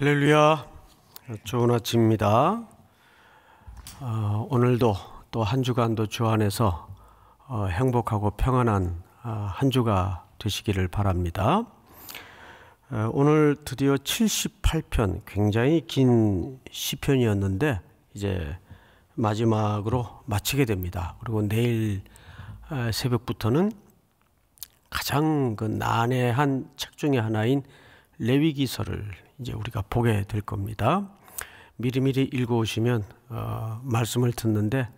할렐루야. 좋은 아침입니다. 오늘도 또 한 주간도 주 안에서 행복하고 평안한 한 주가 되시기를 바랍니다. 오늘 드디어 78편, 굉장히 긴 시편이었는데 이제 마지막으로 마치게 됩니다. 그리고 내일 새벽부터는 가장 난해한 책 중에 하나인 레위기서를 이제 우리가 보게 될 겁니다. 미리미리 읽어오시면 말씀을 듣는데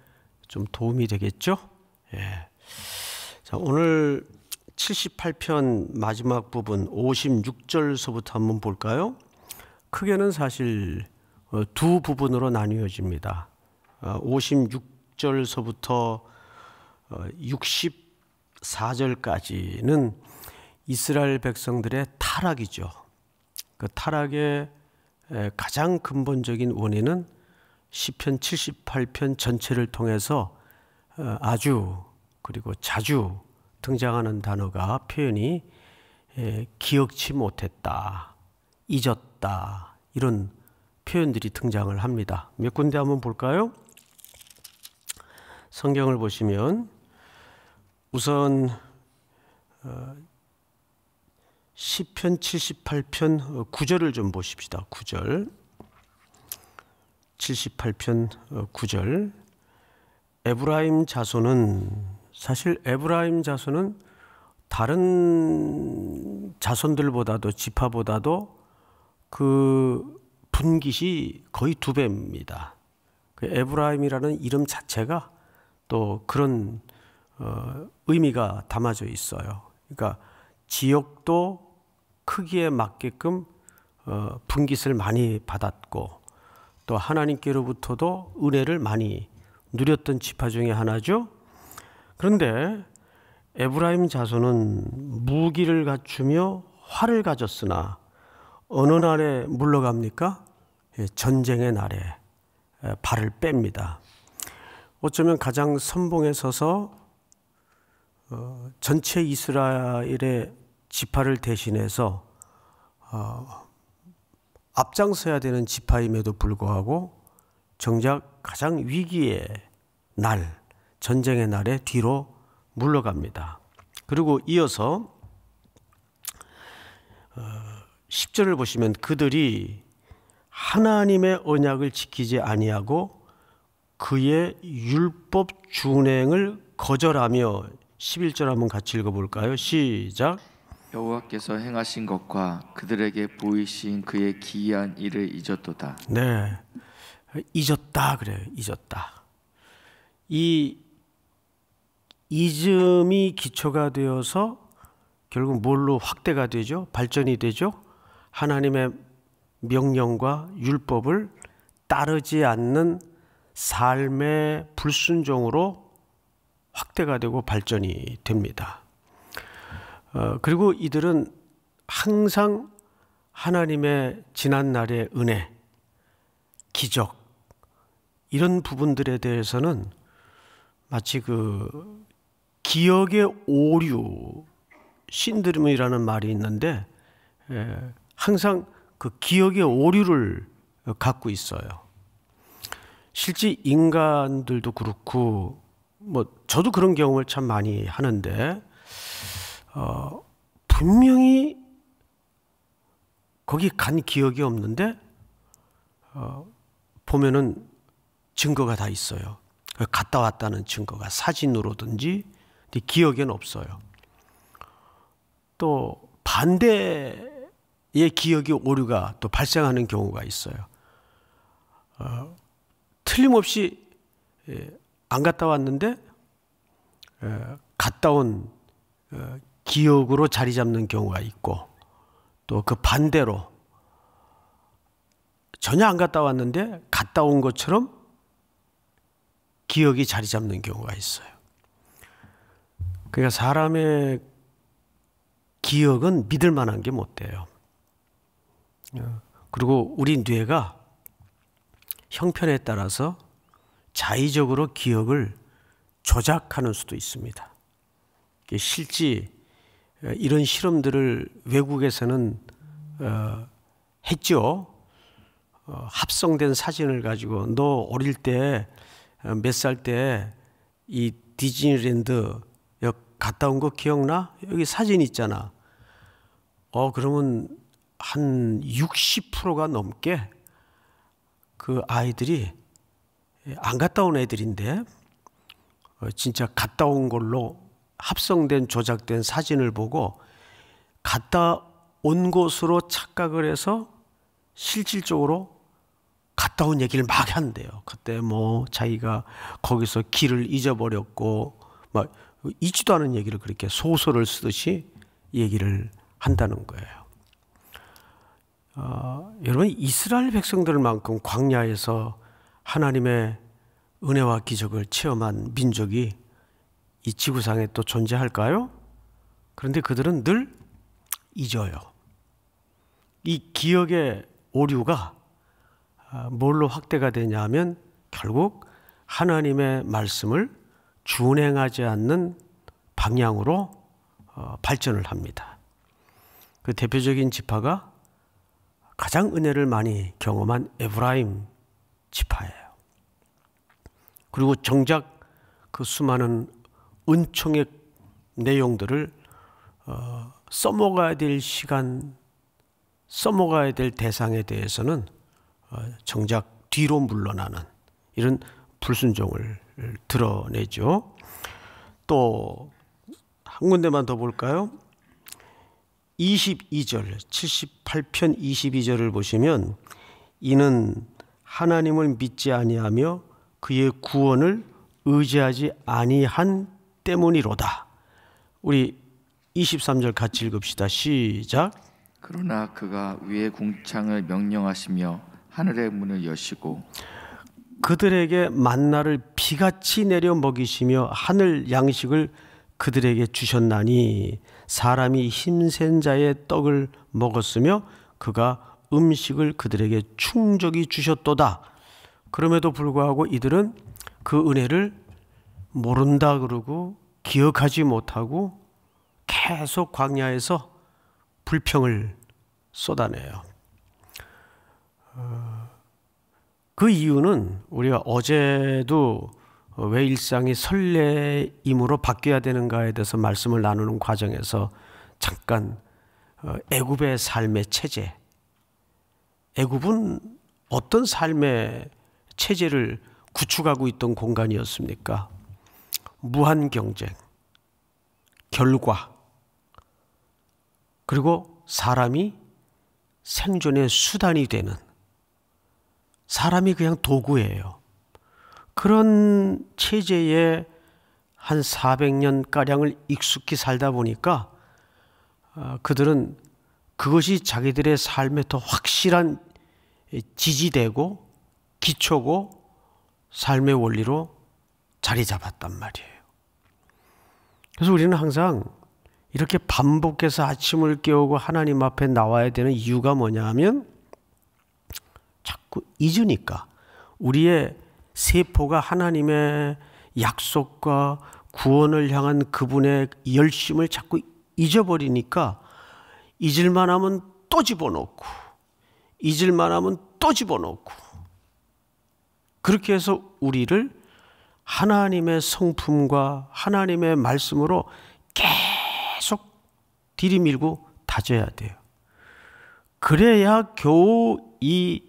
좀 도움이 되겠죠? 예. 자, 오늘 78편 마지막 부분 56절서부터 한번 볼까요? 크게는 사실 두 부분으로 나뉘어집니다. 56절서부터 64절까지는 이스라엘 백성들의 타락이죠. 그 타락의 가장 근본적인 원인은 시편 78편 전체를 통해서 아주 그리고 자주 등장하는 단어가 표현이 기억치 못했다, 잊었다, 이런 표현들이 등장을 합니다. 몇 군데 한번 볼까요? 성경을 보시면 우선 시편 78편 9절을 좀 보십시다. 9절 78편 9절 에브라임 자손은, 사실 에브라임 자손은 다른 자손들보다도 지파보다도 그 분깃이 거의 2배입니다. 그 에브라임이라는 이름 자체가 또 그런 의미가 담아져 있어요. 그러니까 지역도 크기에 맞게끔 분깃을 많이 받았고 또 하나님께로부터도 은혜를 많이 누렸던 지파 중에 하나죠. 그런데 에브라임 자손은 무기를 갖추며 활을 가졌으나 어느 날에 물러갑니까? 전쟁의 날에 발을 뺍니다. 어쩌면 가장 선봉에 서서 전체 이스라엘의 지파를 대신해서 앞장서야 되는 지파임에도 불구하고 정작 가장 위기의 날, 전쟁의 날에 뒤로 물러갑니다. 그리고 이어서 10절을 보시면 그들이 하나님의 언약을 지키지 아니하고 그의 율법 준행을 거절하며 11절 한번 같이 읽어볼까요? 시작. 여호와께서 행하신 것과 그들에게 보이신 그의 기이한 일을 잊었도다. 네, 잊었다 그래요. 잊었다. 이 잊음이 기초가 되어서 결국 뭘로 확대가 되죠? 발전이 되죠? 하나님의 명령과 율법을 따르지 않는 삶의 불순종으로 확대가 되고 발전이 됩니다. 그리고 이들은 항상 하나님의 지난날의 은혜, 기적, 이런 부분들에 대해서는 마치 그 기억의 오류, 신드롬이라는 말이 있는데 항상 그 기억의 오류를 갖고 있어요. 실제 인간들도 그렇고 저도 그런 경험을 참 많이 하는데 분명히 거기 간 기억이 없는데 보면은 증거가 다 있어요. 갔다 왔다는 증거가 사진으로든지, 근데 기억에는 없어요. 또 반대의 기억의 오류가 또 발생하는 경우가 있어요. 틀림없이 안 갔다 왔는데 갔다 온 기억으로 자리 잡는 경우가 있고, 또 그 반대로 전혀 안 갔다 왔는데 갔다 온 것처럼 기억이 자리 잡는 경우가 있어요. 그러니까 사람의 기억은 믿을 만한 게 못 돼요. 그리고 우리 뇌가 형편에 따라서 자의적으로 기억을 조작하는 수도 있습니다. 실제 이런 실험들을 외국에서는 했죠. 합성된 사진을 가지고 너 어릴 때 몇 살 때 이 디즈니랜드 여기 갔다 온 거 기억나? 여기 사진 있잖아. 그러면 한 60%가 넘게 그 아이들이 안 갔다 온 애들인데 진짜 갔다 온 걸로 합성된 조작된 사진을 보고 갔다 온 곳으로 착각을 해서 실질적으로 갔다 온 얘기를 막 한대요. 그때 뭐 자기가 거기서 길을 잊어버렸고 막 잊지도 않은 얘기를 그렇게 소설을 쓰듯이 얘기를 한다는 거예요. 여러분, 이스라엘 백성들만큼 광야에서 하나님의 은혜와 기적을 체험한 민족이 이 지구상에 또 존재할까요? 그런데 그들은 늘 잊어요. 이 기억의 오류가 뭘로 확대가 되냐면 결국 하나님의 말씀을 준행하지 않는 방향으로 발전을 합니다. 그 대표적인 지파가 가장 은혜를 많이 경험한 에브라임 지파예요. 그리고 정작 그 수많은 은총의 내용들을 써먹어야 될 시간, 써먹어야 될 대상에 대해서는 정작 뒤로 물러나는 이런 불순종을 드러내죠. 또 한 군데만 더 볼까요? 22절, 78편 22절을 보시면 이는 하나님을 믿지 아니하며 그의 구원을 의지하지 아니한 때문이로다. 우리 23절 같이 읽읍시다. 시작. 그러나 그가 위의 궁창을 명령하시며 하늘의 문을 여시고 그들에게 만나를 비같이 내려 먹이시며 하늘 양식을 그들에게 주셨나니 사람이 힘센 자의 떡을 먹었으며 그가 음식을 그들에게 충족히 주셨도다. 그럼에도 불구하고 이들은 그 은혜를 모른다 그러고 기억하지 못하고 계속 광야에서 불평을 쏟아내요. 그 이유는 우리가 어제도 왜 일상이 설레임으로 바뀌어야 되는가에 대해서 말씀을 나누는 과정에서 잠깐 애굽의 삶의 체제, 애굽은 어떤 삶의 체제를 구축하고 있던 공간이었습니까? 무한 경쟁, 결과, 그리고 사람이 생존의 수단이 되는, 사람이 그냥 도구예요. 그런 체제에 한 400년가량을 익숙히 살다 보니까 그들은 그것이 자기들의 삶에 더 확실한 지지되고 기초고 삶의 원리로 자리 잡았단 말이에요. 그래서 우리는 항상 이렇게 반복해서 아침을 깨우고 하나님 앞에 나와야 되는 이유가 뭐냐 하면 자꾸 잊으니까 우리의 세포가 하나님의 약속과 구원을 향한 그분의 열심을 자꾸 잊어버리니까 잊을만 하면 또 집어넣고 잊을만 하면 또 집어넣고 그렇게 해서 우리를 하나님의 성품과 하나님의 말씀으로 계속 들이밀고 다져야 돼요. 그래야 겨우 이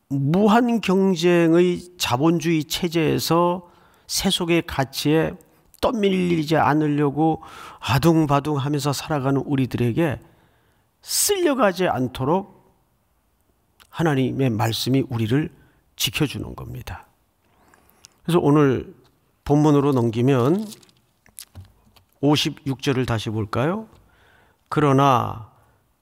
무한 경쟁의 자본주의 체제에서 세속의 가치에 떠밀리지 않으려고 아둥바둥하면서 살아가는 우리들에게 쓸려가지 않도록 하나님의 말씀이 우리를 지켜주는 겁니다. 그래서 오늘 본문으로 넘기면 56절을 다시 볼까요? 그러나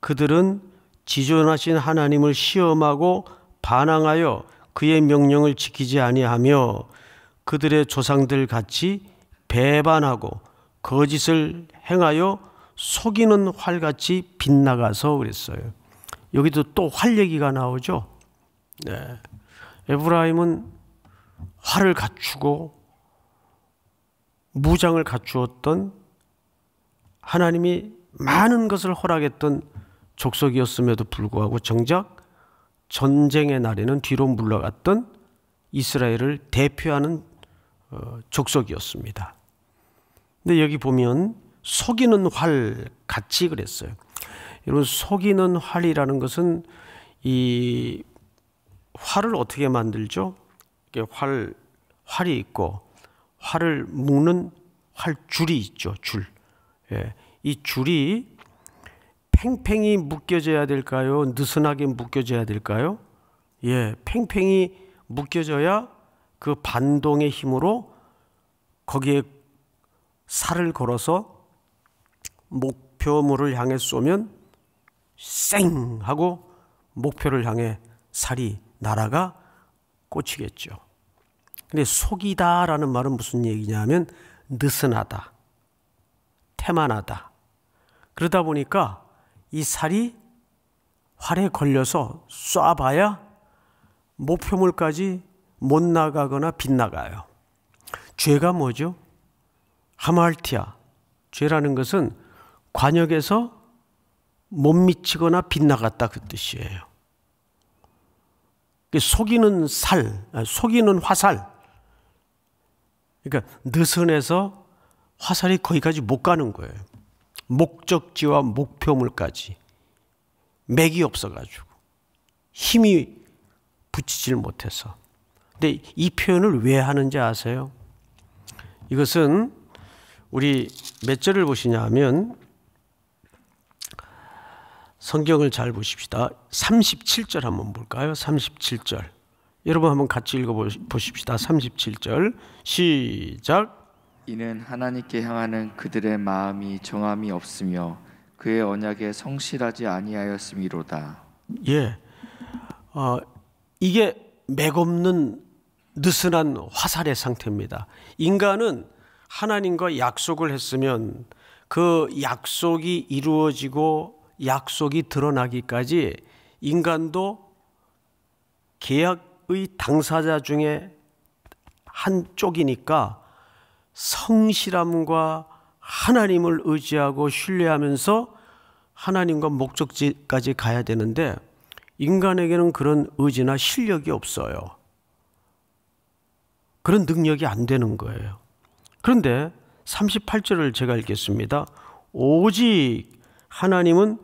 그들은 지존하신 하나님을 시험하고 반항하여 그의 명령을 지키지 아니하며 그들의 조상들 같이 배반하고 거짓을 행하여 속이는 활같이 빗나가서 그랬어요. 여기도 또 활 얘기가 나오죠. 네. 에브라임은 활을 갖추고 무장을 갖추었던 하나님이 많은 것을 허락했던 족속이었음에도 불구하고 정작 전쟁의 날에는 뒤로 물러갔던 이스라엘을 대표하는 족속이었습니다. 근데 여기 보면 속이는 활 같이 그랬어요. 여러분, 속이는 활이라는 것은 이 활을 어떻게 만들죠? 활이 있고 활을 묶는 활줄이 있죠. 줄. 예, 이 줄이 팽팽히 묶여져야 될까요? 느슨하게 묶여져야 될까요? 예, 팽팽히 묶여져야 그 반동의 힘으로 거기에 살을 걸어서 목표물을 향해 쏘면 쌩 하고 목표를 향해 살이 날아가 꽂히겠죠. 근데 속이다라는 말은 무슨 얘기냐면 느슨하다, 태만하다. 그러다 보니까 이 살이 활에 걸려서 쏴봐야 목표물까지 못 나가거나 빗나가요. 죄가 뭐죠? 하말티아. 죄라는 것은 관역에서 못 미치거나 빗나갔다 그 뜻이에요. 속이는 속이는 화살. 그러니까 느슨해서 화살이 거기까지 못 가는 거예요. 목적지와 목표물까지 맥이 없어가지고 힘이 붙이질 못해서. 근데 이 표현을 왜 하는지 아세요? 이것은 우리 몇 절을 보시냐 하면 성경을 잘 보십시다. 37절 한번 볼까요? 37절. 여러분 한번 같이 읽어보십시다. 37절 시작. 이는 하나님께 향하는 그들의 마음이 정함이 없으며 그의 언약에 성실하지 아니하였음이로다. 예, 이게 맥없는 느슨한 화살의 상태입니다. 인간은 하나님과 약속을 했으면 그 약속이 이루어지고 약속이 드러나기까지 인간도 계약의 당사자 중에 한쪽이니까 성실함과 하나님을 의지하고 신뢰하면서 하나님과 목적지까지 가야 되는데 인간에게는 그런 의지나 실력이 없어요. 그런 능력이 안 되는 거예요. 그런데 38절을 제가 읽겠습니다. 오직 하나님은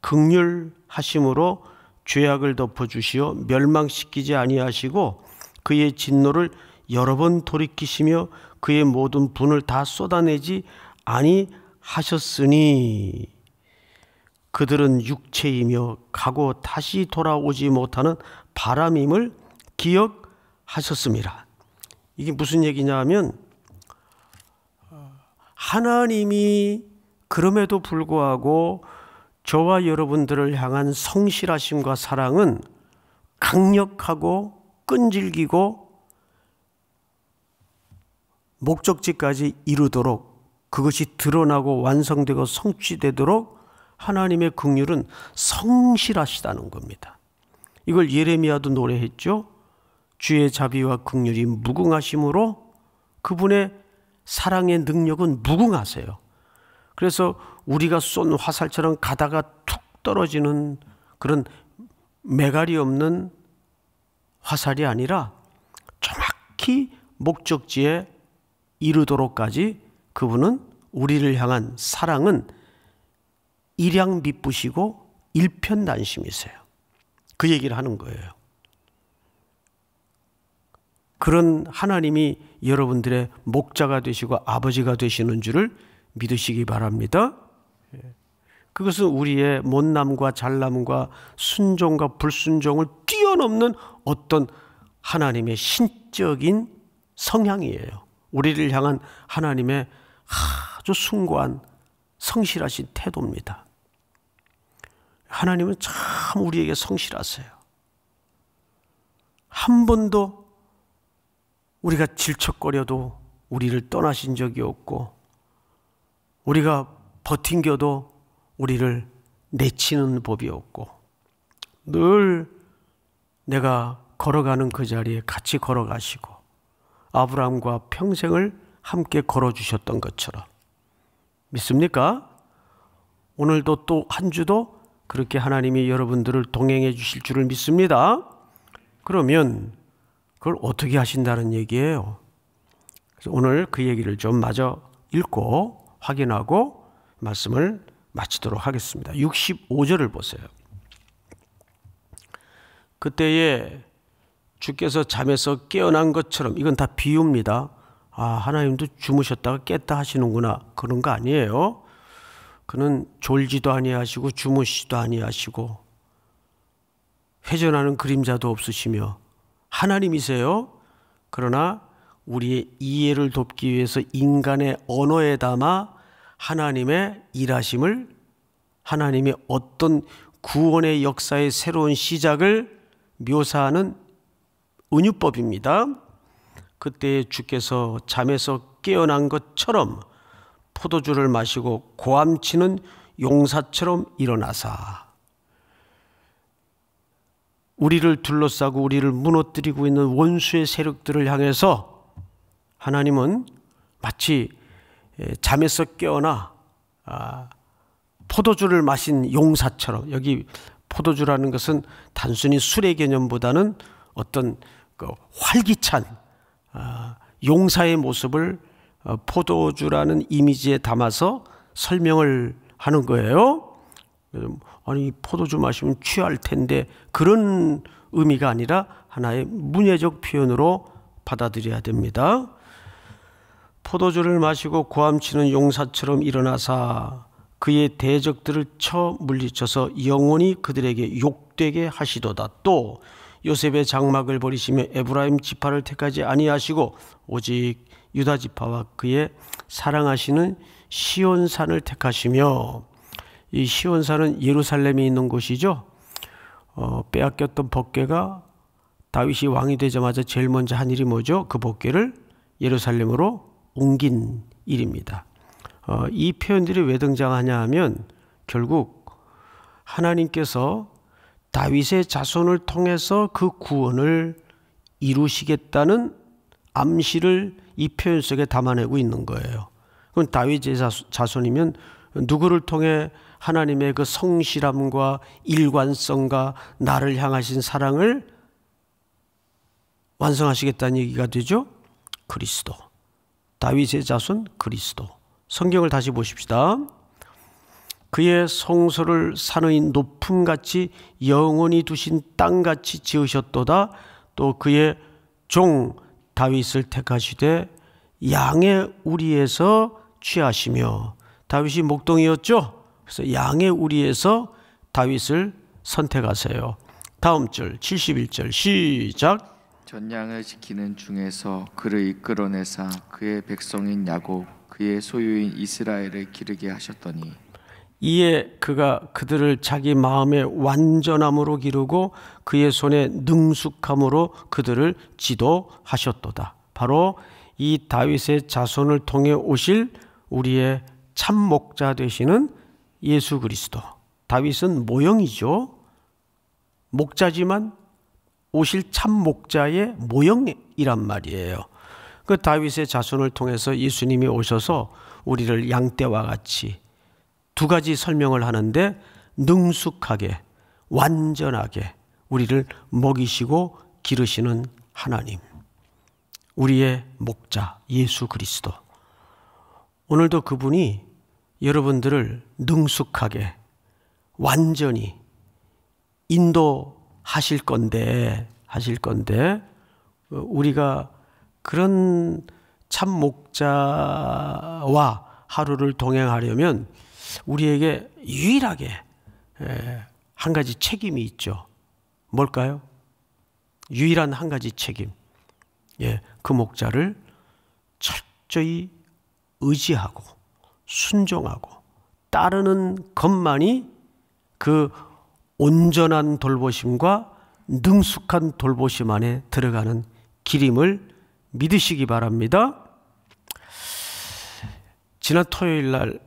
긍휼하심으로 죄악을 덮어주시어 멸망시키지 아니하시고 그의 진노를 여러 번 돌이키시며 그의 모든 분을 다 쏟아내지 아니하셨으니 그들은 육체이며 가고 다시 돌아오지 못하는 바람임을 기억하셨습니다. 이게 무슨 얘기냐 하면 하나님이 그럼에도 불구하고 저와 여러분들을 향한 성실하심과 사랑은 강력하고 끈질기고 목적지까지 이루도록 그것이 드러나고 완성되고 성취되도록 하나님의 긍휼은 성실하시다는 겁니다. 이걸 예레미야도 노래했죠. 주의 자비와 긍휼이 무궁하심으로 그분의 사랑의 능력은 무궁하세요. 그래서 우리가 쏜 화살처럼 가다가 툭 떨어지는 그런 매갈이 없는 화살이 아니라 정확히 목적지에 이르도록까지 그분은 우리를 향한 사랑은 일양미쁘시고 일편단심이세요. 그 얘기를 하는 거예요. 그런 하나님이 여러분들의 목자가 되시고 아버지가 되시는 줄을 믿으시기 바랍니다. 그것은 우리의 못남과 잘남과 순종과 불순종을 뛰어넘는 어떤 하나님의 신적인 성향이에요. 우리를 향한 하나님의 아주 숭고한 성실하신 태도입니다. 하나님은 참 우리에게 성실하세요. 한 번도 우리가 질척거려도 우리를 떠나신 적이 없고 우리가 버틴겨도 우리를 내치는 법이 없고 늘 내가 걸어가는 그 자리에 같이 걸어가시고 아브라함과 평생을 함께 걸어주셨던 것처럼 믿습니까? 오늘도 또 한 주도 그렇게 하나님이 여러분들을 동행해 주실 줄을 믿습니다. 그러면 그걸 어떻게 하신다는 얘기예요? 그래서 오늘 그 얘기를 좀 마저 읽고 확인하고 말씀을 마치도록 하겠습니다. 65절을 보세요. 그때에 주께서 잠에서 깨어난 것처럼, 이건 다 비유입니다. 하나님도 주무셨다가 깼다 하시는구나, 그런 거 아니에요. 그는 졸지도 아니하시고 주무시지도 아니하시고 회전하는 그림자도 없으시며 하나님이세요. 그러나 우리의 이해를 돕기 위해서 인간의 언어에 담아 하나님의 일하심을, 하나님의 어떤 구원의 역사의 새로운 시작을 묘사하는 은유법입니다. 그때 주께서 잠에서 깨어난 것처럼 포도주를 마시고 고함치는 용사처럼 일어나사, 우리를 둘러싸고 우리를 무너뜨리고 있는 원수의 세력들을 향해서 하나님은 마치 잠에서 깨어나 포도주를 마신 용사처럼, 여기 포도주라는 것은 단순히 술의 개념보다는 어떤 그 활기찬 용사의 모습을 포도주라는 이미지에 담아서 설명을 하는 거예요. 아니, 포도주 마시면 취할 텐데, 그런 의미가 아니라 하나의 문예적 표현으로 받아들여야 됩니다. 포도주를 마시고 고함치는 용사처럼 일어나사 그의 대적들을 쳐 물리쳐서 영원히 그들에게 욕되게 하시도다. 또 요셉의 장막을 버리시며 에브라임 지파를 택하지 아니하시고 오직 유다 지파와 그의 사랑하시는 시온산을 택하시며, 이 시온산은 예루살렘에 있는 곳이죠. 빼앗겼던 법궤가 다윗이 왕이 되자마자 제일 먼저 한 일이 뭐죠? 그 법궤를 예루살렘으로 옮긴 일입니다. 이 표현들이 왜 등장하냐 하면 결국 하나님께서 다윗의 자손을 통해서 그 구원을 이루시겠다는 암시를 이 표현 속에 담아내고 있는 거예요. 그럼 다윗의 자손이면 누구를 통해 하나님의 그 성실함과 일관성과 나를 향하신 사랑을 완성하시겠다는 얘기가 되죠? 그리스도. 다윗의 자손 그리스도. 성경을 다시 보십시다. 그의 성소를 산의 높음같이 영원히 두신 땅같이 지으셨도다. 또 그의 종 다윗을 택하시되 양의 우리에서 취하시며, 다윗이 목동이었죠. 그래서 양의 우리에서 다윗을 선택하세요. 다음 절 71절 시작. 전양을 지키는 중에서 그를 이끌어내사 그의 백성인 야곱 그의 소유인 이스라엘을 기르게 하셨더니, 이에 그가 그들을 자기 마음의 완전함으로 기르고 그의 손의 능숙함으로 그들을 지도하셨도다. 바로 이 다윗의 자손을 통해 오실 우리의 참 목자 되시는 예수 그리스도. 다윗은 모형이죠. 목자지만 오실 참 목자의 모형이란 말이에요. 그 다윗의 자손을 통해서 예수님이 오셔서 우리를 양떼와 같이, 두 가지 설명을 하는데, 능숙하게 완전하게 우리를 먹이시고 기르시는 하나님, 우리의 목자 예수 그리스도. 오늘도 그분이 여러분들을 능숙하게 완전히 인도하실 건데 우리가 그런 참 목자와 하루를 동행하려면 우리에게 유일하게 한 가지 책임이 있죠. 뭘까요? 유일한 한 가지 책임. 그 목자를 철저히 의지하고 순종하고 따르는 것만이 그 온전한 돌보심과 능숙한 돌보심 안에 들어가는 길임을 믿으시기 바랍니다. 지난 토요일 날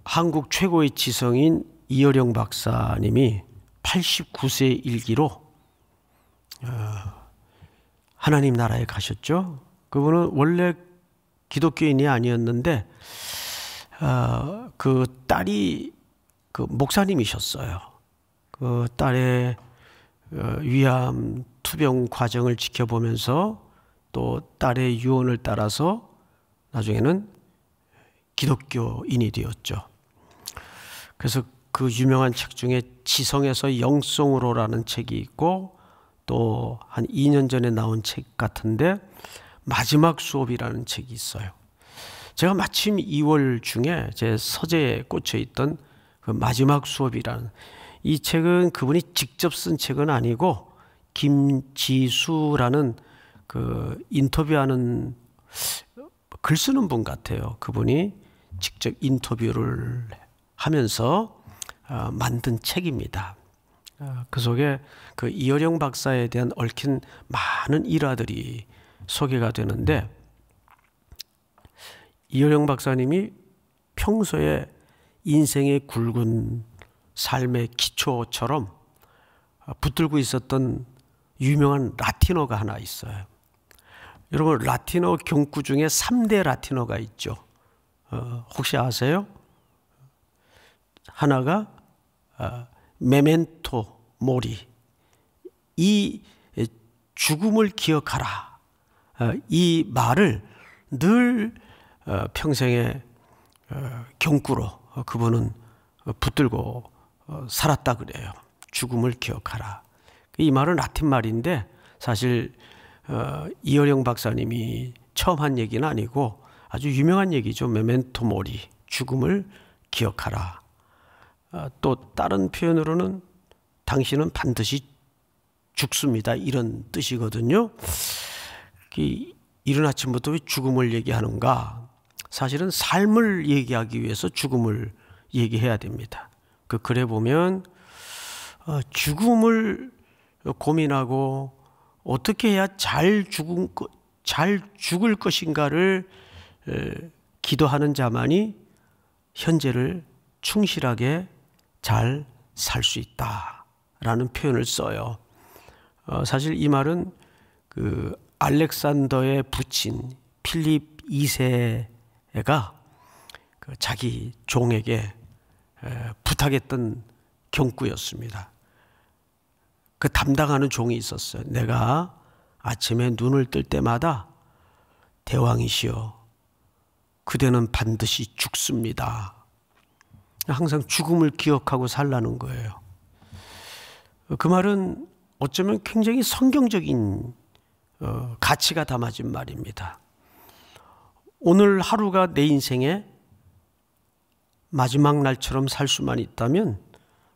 한국 최고의 지성인 이어령 박사님이 89세 일기로 하나님 나라에 가셨죠. 그분은 원래 기독교인이 아니었는데 그 딸이 그 목사님이셨어요. 그 딸의 위암 투병 과정을 지켜보면서 또 딸의 유언을 따라서 나중에는 기독교인이 되었죠. 그래서 그 유명한 책 중에 지성에서 영성으로라는 책이 있고, 또 한 2년 전에 나온 책 같은데 마지막 수업이라는 책이 있어요. 제가 마침 2월 중에 제 서재에 꽂혀 있던 그 마지막 수업이라는 이 책은 그분이 직접 쓴 책은 아니고 김지수라는 그 인터뷰하는 글 쓰는 분 같아요. 그분이 직접 인터뷰를 하면서 만든 책입니다. 그 속에 그 이어령 박사에 대한 얽힌 많은 일화들이 소개가 되는데, 이어령 박사님이 평소에 인생의 굵은 삶의 기초처럼 붙들고 있었던 유명한 라틴어가 하나 있어요. 여러분, 라틴어 경구 중에 3대 라틴어가 있죠. 혹시 아세요? 하나가 메멘토 모리, 이 죽음을 기억하라, 이 말을 늘 평생의 경구로 그분은 붙들고 살았다 그래요. 죽음을 기억하라. 이 말은 라틴 말인데 사실 이어령 박사님이 처음 한 얘기는 아니고 아주 유명한 얘기죠. 메멘토 모리, 죽음을 기억하라. 또 다른 표현으로는 당신은 반드시 죽습니다, 이런 뜻이거든요. 이른 아침부터 왜 죽음을 얘기하는가? 사실은 삶을 얘기하기 위해서 죽음을 얘기해야 됩니다. 그 글에 보면 죽음을 고민하고 어떻게 해야 잘 죽을 것인가를 기도하는 자만이 현재를 충실하게 잘 살 수 있다라는 표현을 써요. 사실 이 말은 그 알렉산더의 부친 필립 2세가 그 자기 종에게 부탁했던 경구였습니다. 그 담당하는 종이 있었어요. 내가 아침에 눈을 뜰 때마다 대왕이시여, 그대는 반드시 죽습니다. 항상 죽음을 기억하고 살라는 거예요. 그 말은 어쩌면 굉장히 성경적인 가치가 담아진 말입니다. 오늘 하루가 내 인생의 마지막 날처럼 살 수만 있다면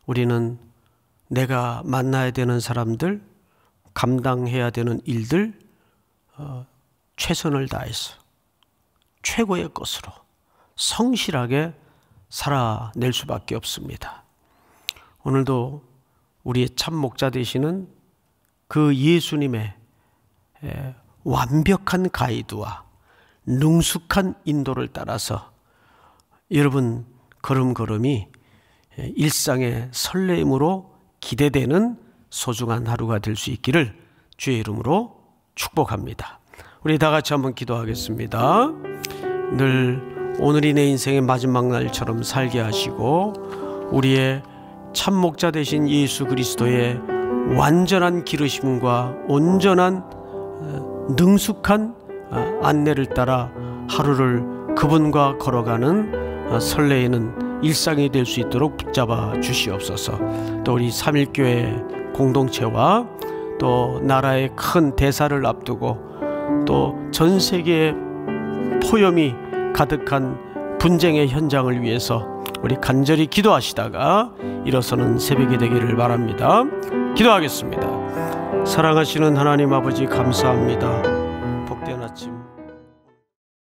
우리는 내가 만나야 되는 사람들, 감당해야 되는 일들 최선을 다해서 최고의 것으로 성실하게 살아낼 수밖에 없습니다. 오늘도 우리의 참 목자 되시는 그 예수님의 완벽한 가이드와 능숙한 인도를 따라서 여러분 걸음걸음이 일상의 설레임으로 기대되는 소중한 하루가 될 수 있기를 주의 이름으로 축복합니다. 우리 다 같이 한번 기도하겠습니다. 늘 오늘이 내 인생의 마지막 날처럼 살게 하시고 우리의 참 목자 되신 예수 그리스도의 완전한 기르심과 온전한 능숙한 안내를 따라 하루를 그분과 걸어가는 설레이는 일상이 될 수 있도록 붙잡아 주시옵소서. 또 우리 삼일교회 공동체와 또 나라의 큰 대사를 앞두고 또 전 세계의 포염이 가득한 분쟁의 현장을 위해서 우리 간절히 기도하시다가 일어서는 새벽이 되기를 바랍니다. 기도하겠습니다. 사랑하시는 하나님 아버지, 감사합니다.